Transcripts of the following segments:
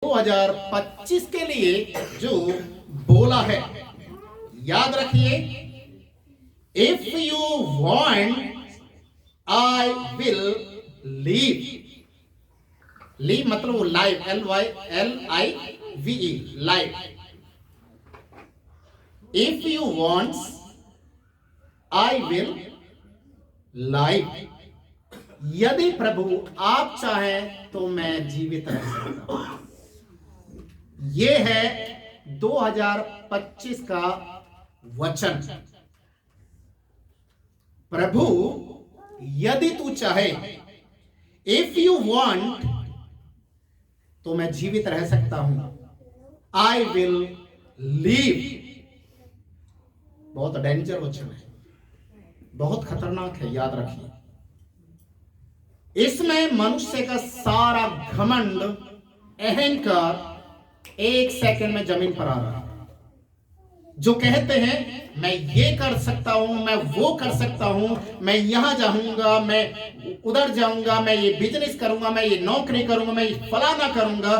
2025 के लिए जो बोला है, याद रखिए, if you want I will leave. Leave मतलब वो live, LYLIVE, live. If you want I will live. यदि प्रभु आप चाहें तो मैं जीवित रह सकता हूं। यह है 2025 का वचन। प्रभु यदि तू चाहे, इफ यू वांट, तो मैं जीवित रह सकता हूं। I will leave. बहुत डेंजर वचन है, बहुत खतरनाक है, याद रखिए। इसमें मनुष्य का सारा घमंड, अहंकार एक सेकंड में जमीन पर आ रहा है। जो कहते हैं मैं ये कर सकता हूं, मैं वो कर सकता हूं, मैं यहां जाऊंगा, मैं उधर जाऊंगा, मैं ये बिजनेस करूंगा, मैं ये नौकरी करूंगा, मैं ये फलाना करूंगा।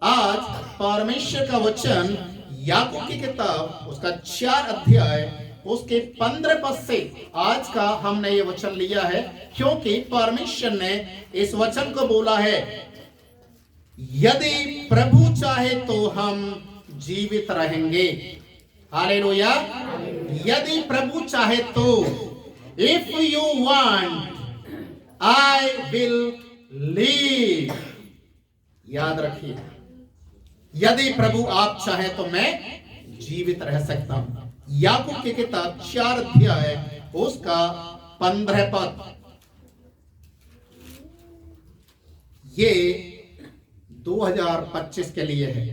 आज परमेश्वर का वचन याकूब की किताब उसका 4 अध्याय उसके 15 पद से आज का हमने ये वचन लिया है, क्योंकि परमेश्वर ने इस वचन को बोला है, यदि प्रभु चाहे तो हम जीवित रहेंगे। हालेलुया। यदि प्रभु चाहे तो, if you want I will leave. याद रखिए, यदि प्रभु आप चाहे तो मैं जीवित रह सकता हूं। याकूब की किताब 4 अध्याय उसका 15 पद। ये 2025 के लिए है।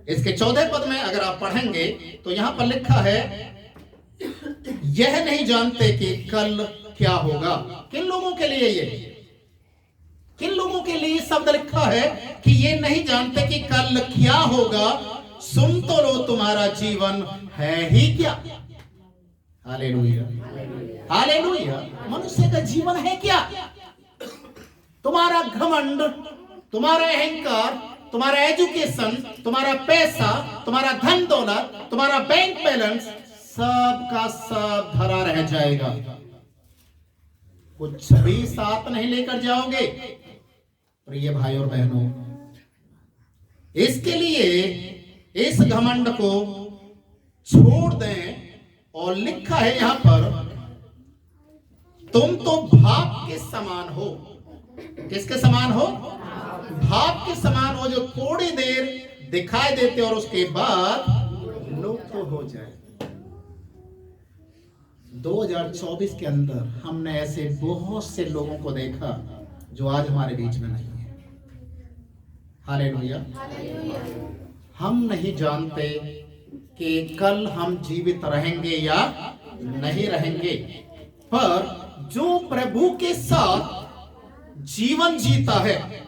इसके 14 पद में अगर आप पढ़ेंगे तो यहां पर लिखा है, यह नहीं जानते कि कल क्या होगा। किन लोगों के लिए ये, किन लोगों के लिए शब्द लिखा है कि ये नहीं जानते कि कल क्या होगा? सुन तो लो, तुम्हारा जीवन है ही क्या। Hallelujah, hallelujah. मनुष्य का जीवन है क्या? तुम्हारा घमंड, तुम्हारा अहंकार, तुम्हारा एजुकेशन, तुम्हारा पैसा, तुम्हारा धन दौलत, तुम्हारा बैंक बैलेंस, सब का सब धरा रह जाएगा। कुछ भी साथ नहीं लेकर जाओगे। प्रिय भाई और बहनों, इसके लिए इस घमंड को छोड़ दें। और लिखा है यहां पर, तुम तो भाप के समान हो। किसके समान हो? भाप के समान हो, जो थोड़ी देर दिखाई देते और उसके बाद लुप्त हो जाए। 2024 के अंदर हमने ऐसे बहुत से लोगों को देखा जो आज हमारे बीच में नहीं है। हालेलुया। हम नहीं जानते कि कल हम जीवित रहेंगे या नहीं रहेंगे, पर जो प्रभु के साथ जीवन जीता है,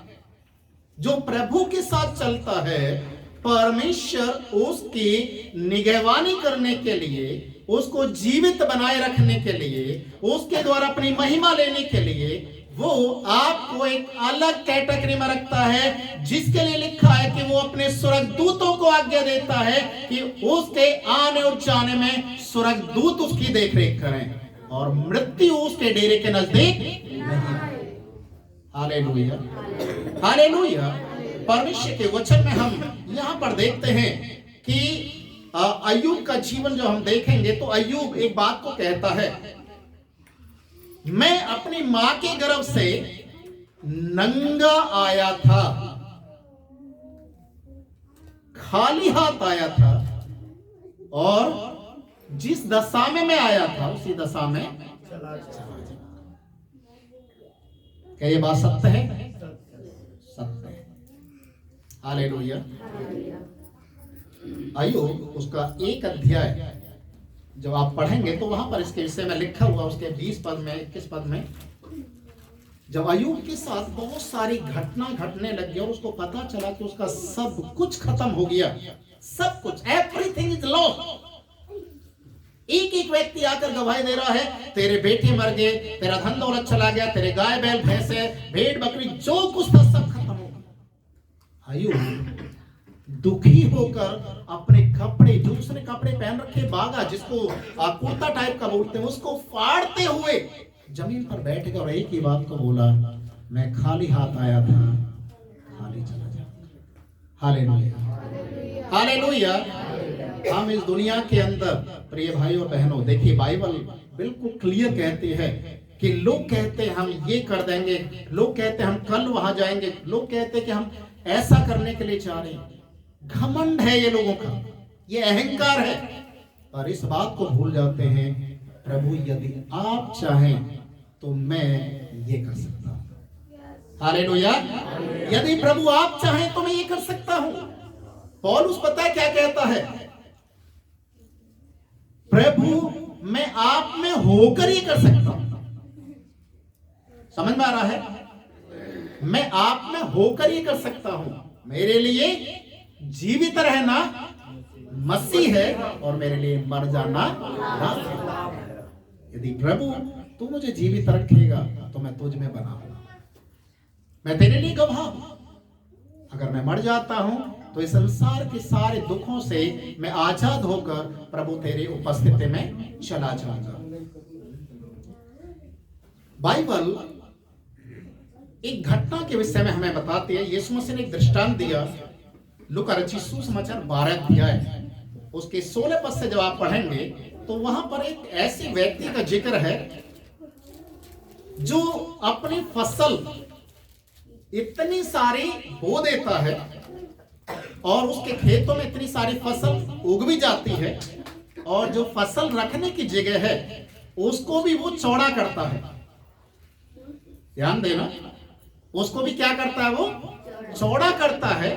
जो प्रभु के साथ चलता है, परमेश्वर उसकी निगहवानी करने के लिए, उसको जीवित बनाए रखने के लिए, उसके द्वारा अपनी महिमा लेने के लिए वो आपको एक अलग कैटेगरी में रखता है, जिसके लिए लिखा है कि वो अपने स्वर्गदूतों को आज्ञा देता है कि उसके आने और जाने में स्वर्गदूत उसकी देखरेख करें और मृत्यु उसके डेरे के नजदीक नहीं। Hallelujah, hallelujah. परमेश्वर के वचन में हम यहां पर देखते हैं कि अय्यूब का जीवन जो हम देखेंगे तो अय्यूब एक बात को कहता है, मैं अपनी मां के गर्भ से नंगा आया था, खाली हाथ आया था, और जिस दशा में मैं आया था उसी दशा में चला जाऊंगा। क्या ये बात सत्य है? सत्य है। हालेलुया। अय्यूब उसका 1 अध्याय जब आप पढ़ेंगे तो वहां पर इसके विषय में लिखा हुआ, उसके 20 पद में, 21 पद में, जब अय्यूब के साथ बहुत सारी घटना घटने लग गई और उसको पता चला कि उसका सब कुछ खत्म हो गया, सब कुछ, एवरीथिंग इज लॉस्ट। एक एक व्यक्ति आकर गवाही दे रहा है, तेरे बेटे मर गए, तेरा धन दौलत चला गया, तेरे गाय बैल भैंसे भेड़ बकरी जो कुछ था सब खत्म हो गया। आयु दुखी होकर अपने कपड़े, जो उसने कपड़े पहन रखे भागा, जिसको कुर्ता टाइप का बोलते हैं, उसको फाड़ते हुए जमीन पर बैठ गया और एक ही बात को बोला, मैं खाली हाथ आया था, खाली चला जाऊंगा। Hallelujah, hallelujah. हम इस दुनिया के अंदर प्रिय भाइयों बहनों, देखिए बाइबल बिल्कुल क्लियर कहती है कि लोग कहते हैं हम ये कर देंगे, लोग कहते हैं हम कल वहां जाएंगे, लोग कहते हैं कि हम ऐसा करने के लिए चाह रहे हैं। घमंड है ये लोगों का, ये अहंकार है, और इस बात को भूल जाते हैं, प्रभु यदि आप चाहें तो मैं ये कर सकता हूं। हालेलुया। यदि प्रभु आप चाहें तो मैं ये कर सकता हूं। पौलुस पता है क्या कहता है, प्रभु मैं आप में होकर ये कर सकता हूं। समझ में आ रहा है? मैं आप में होकर ये कर सकता हूं। मेरे लिए जीवित रहना मसीह है और मेरे लिए मर जाना लाभ है। यदि प्रभु तू मुझे जीवित रखेगा तो मैं तुझ में बना हूं, मैं तेरे लिए गवाह हूं। अगर मैं मर जाता हूं तो इस संसार के सारे दुखों से मैं आजाद होकर प्रभु तेरे उपस्थिति में चला जाऊंगा। बाइबल एक घटना के विषय में हमें बताती है। यीशु मसीह ने एक दृष्टांत दिया। लूका रचित सुसमाचार 12 अध्याय उसके 16 पद से जब आप पढ़ेंगे तो वहां पर एक ऐसे व्यक्ति का जिक्र है जो अपनी फसल इतनी सारी बो देता है और उसके खेतों में इतनी सारी फसल उग भी जाती है, और जो फसल रखने की जगह है उसको भी वो चौड़ा करता है। ध्यान देना, उसको भी क्या करता है, वो चौड़ा करता है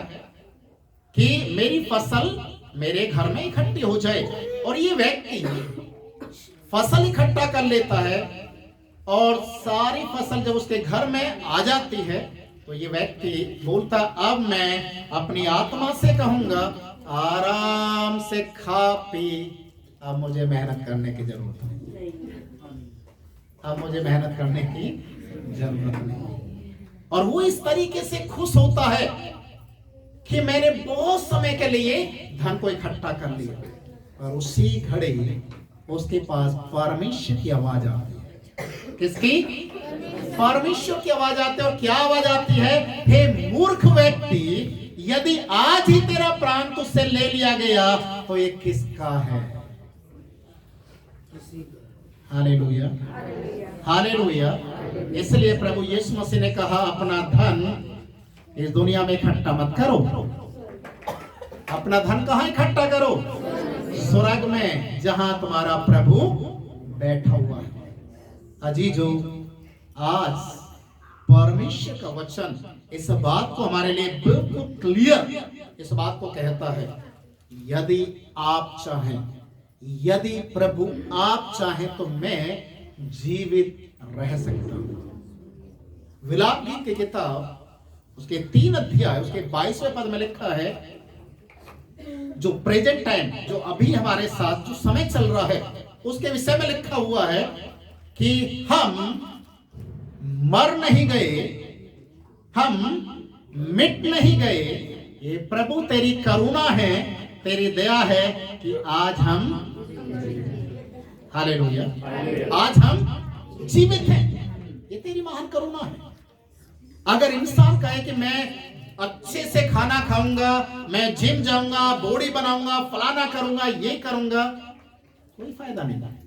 कि मेरी फसल मेरे घर में इकट्ठी हो जाए। और ये व्यक्ति फसल इकट्ठा कर लेता है और सारी फसल जब उसके घर में आ जाती है तो ये व्यक्ति बोलता, अब मैं अपनी आत्मा से कहूंगा आराम से खा पी, अब मुझे मेहनत करने की जरूरत नहीं, अब मुझे मेहनत करने की जरूरत नहीं। और वो इस तरीके से खुश होता है कि मैंने बहुत समय के लिए धन को इकट्ठा कर लिया। और उसी घड़ी उसके पास परमेश्वर की आवाज आती है। किसकी? परमेश्वर की आवाज आती है। और क्या आवाज आती है? हे मूर्ख व्यक्ति, यदि आज ही तेरा प्राण तुझसे ले लिया गया तो ये किसका है? Hallelujah, hallelujah. इसलिए प्रभु यीशु मसीह ने कहा, अपना धन इस दुनिया में इकट्ठा मत करो। अपना धन कहां इकट्ठा करो? स्वर्ग में, जहां तुम्हारा प्रभु बैठा हुआ है। अजीजों, आज परमेश्वर का वचन इस बात को हमारे लिए बिल्कुल क्लियर इस बात को कहता है, यदि आप चाहें, यदि प्रभु आप चाहें तो मैं जीवित रह सकता हूं। विलाप गीत की किताब उसके 3 अध्याय उसके 22वें पद में लिखा है, जो प्रेजेंट टाइम, जो अभी हमारे साथ जो समय चल रहा है उसके विषय में लिखा हुआ है कि हम मर नहीं गए, हम मिट नहीं गए। ये प्रभु तेरी करुणा है, तेरी दया है कि आज हम, हालेलुया, आज हम जीवित हैं। ये तेरी महान करुणा है। अगर इंसान कहे कि मैं अच्छे से खाना खाऊंगा, मैं जिम जाऊंगा, बॉडी बनाऊंगा, फलाना करूंगा, ये करूंगा, कोई फायदा नहीं है,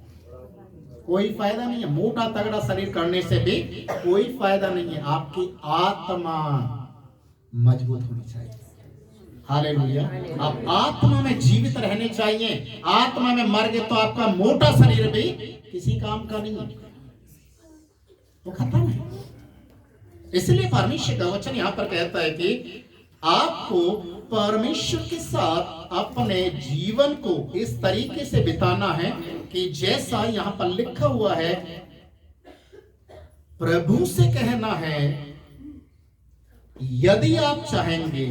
कोई फायदा नहीं है। मोटा तगड़ा शरीर करने से भी कोई फायदा नहीं है। आपकी आत्मा मजबूत होनी चाहिए। हालेलुया। आप आत्मा में जीवित रहने चाहिए। आत्मा में मर गए तो आपका मोटा शरीर भी किसी काम का नहीं है, वो खत्म है। इसलिए परमेश्वर का वचन यहां पर कहता है कि आपको परमेश्वर के साथ अपने जीवन को इस तरीके से बिताना है कि जैसा यहां पर लिखा हुआ है, प्रभु से कहना है, यदि आप चाहेंगे,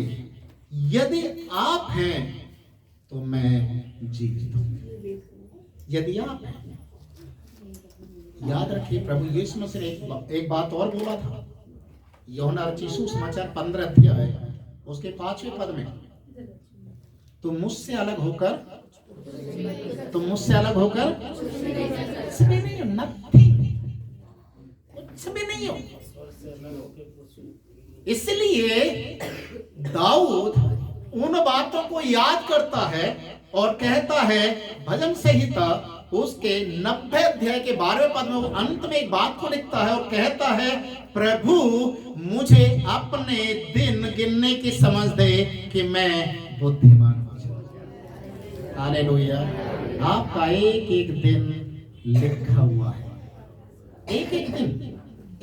यदि आप हैं तो मैं जीवित हूं। यदि आप हैं, याद रखिए प्रभु यीशु मसीह ने एक बात और बोला था। यूहन्ना रचित सुसमाचार 15 अध्याय उसके 5वें पद में, तुम मुझसे अलग होकर कुछ भी नहीं हो, नथिंग, कुछ भी नहीं हो। इसलिए दाऊद उन बातों को याद करता है और कहता है, भजन संहिता उसके 90 अध्याय के 12वें पद में वो अंत में एक बात को लिखता है और कहता है, प्रभु मुझे अपने दिन गिनने की समझ दे कि मैं बुद्धिमान हो जाऊं। हालेलुया। आपका एक एक दिन लिखा हुआ है, एक एक दिन,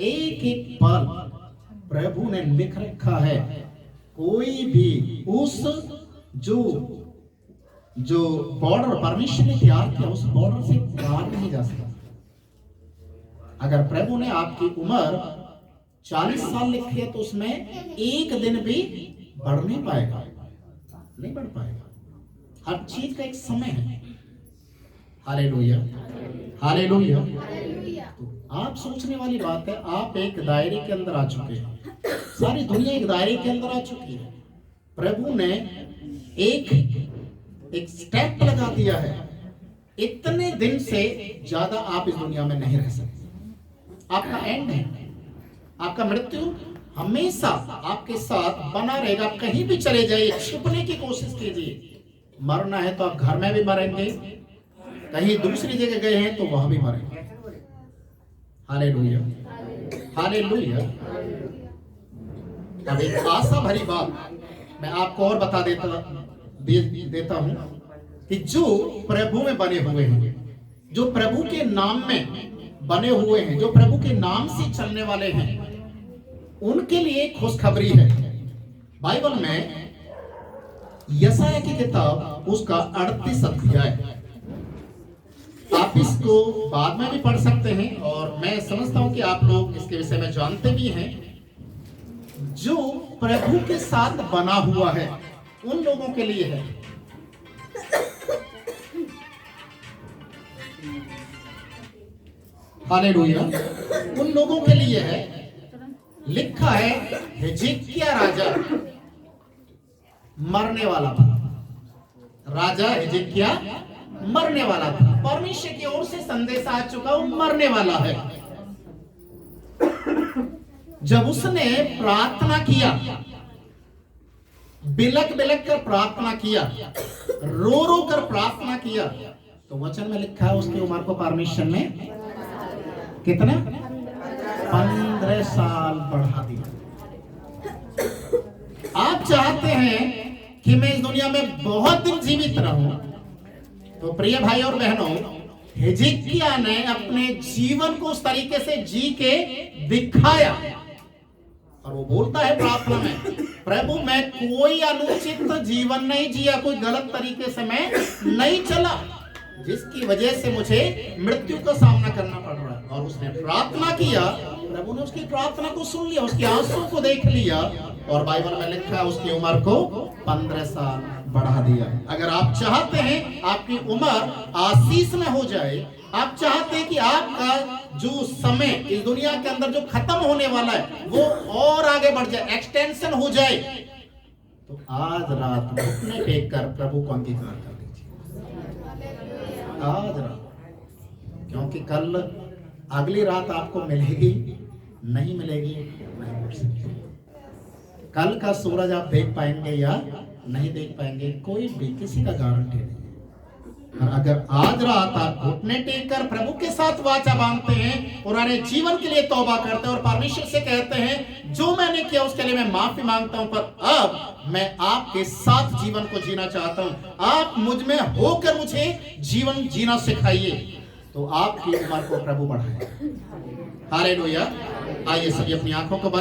एक एक पल प्रभु ने लिख रखा है। कोई भी उस जो बॉर्डर परमेश्वर ने तैयार किया, उस बॉर्डर से बाहर नहीं जा सकता। अगर प्रभु ने आपकी उम्र 40 साल लिखी है तो उसमें एक दिन भी बढ़ नहीं पाएगा, नहीं बढ़ पाएगा। हर चीज का एक समय है। Hallelujah, hallelujah. आप सोचने वाली बात है, आप एक दायरे के अंदर आ चुके हैं, सारी दुनिया एक दायरे के अंदर आ चुकी है। प्रभु ने एक स्टेप लगा दिया है, इतने दिन से ज्यादा आप इस दुनिया में नहीं रह सकते। आपका एंड है, आपका मृत्यु हमेशा आपके साथ बना रहेगा। कहीं भी चले जाइए, छुपने की कोशिश कीजिए। मरना है तो आप घर में भी मरेंगे, कहीं दूसरी जगह गए हैं तो वहां भी मरेंगे। Hallelujah, hallelujah. अब एक आशा भरी बात मैं आपको और बता देता हूं कि जो प्रभु में बने हुए हैं, जो प्रभु के नाम में बने हुए हैं, जो प्रभु के नाम से चलने वाले हैं, उनके लिए खुशखबरी है। बाइबल में यशायाह की किताब उसका 38 अध्याय, आप इसको बाद में भी पढ़ सकते हैं और मैं समझता हूं कि आप लोग इसके विषय में जानते भी हैं। जो प्रभु के साथ बना हुआ है उन लोगों के लिए है। हालेलुया, उन लोगों के लिए है। लिखा है, हिजकिय्याह राजा मरने वाला था। राजा हिजकिय्याह मरने वाला था, परमेश्वर की ओर से संदेश आ चुका, वो मरने वाला है। जब उसने प्रार्थना किया, बिलक बिलक कर प्रार्थना किया, रो रो कर प्रार्थना किया, तो वचन में लिखा है उसकी उम्र को परमेश्वर ने कितना 15 साल बढ़ा दिया। आप चाहते हैं कि मैं इस दुनिया में बहुत दिन जीवित रहूं, तो प्रिय भाई और बहनों, हिजकिय्याह ने अपने जीवन को उस तरीके से जी के दिखाया और वो बोलता है प्रार्थना में, प्रभु मैं कोई अनुचित जीवन नहीं जिया, कोई गलत तरीके से मैं नहीं चला जिसकी वजह से मुझे मृत्यु का सामना करना पड़ रहा है। और उसने प्रार्थना किया, प्रभु ने उसकी प्रार्थना को सुन लिया, उसके आंसू को देख लिया और बाइबल में लिखा है उसकी उम्र को 15 साल बढ़ा दिया। अगर आप चाहते हैं आपकी उम्र आशीष में हो जाए, आप चाहते हैं कि आपका जो समय इस दुनिया के अंदर जो खत्म होने वाला है वो और आगे बढ़ जाए, एक्सटेंशन हो जाए, तो आज रात घुटने टेक कर प्रभु को अंगीकार कर लीजिए। आज रात, क्योंकि कल अगली रात आपको मिलेगी नहीं मिलेगी नहीं मिल सकती। कल का सूरज आप देख पाएंगे या नहीं देख पाएंगे, कोई भी किसी का गारंटी नहीं। और अगर आज रात आप घुटने टेक कर प्रभु के साथ वाचा बांधते हैं, पुराने जीवन के लिए तौबा करते हैं और परमेश्वर से कहते हैं जो मैंने किया उसके लिए मैं माफी मांगता हूं, पर अब मैं आपके साथ जीवन को जीना चाहता हूं, आप मुझ में होकर मुझे जीवन जीना सिखाइए, तो आपकी उम्र को प्रभु बढ़ाए। हालेलुया। आइए सभी अपनी आंखों को बंद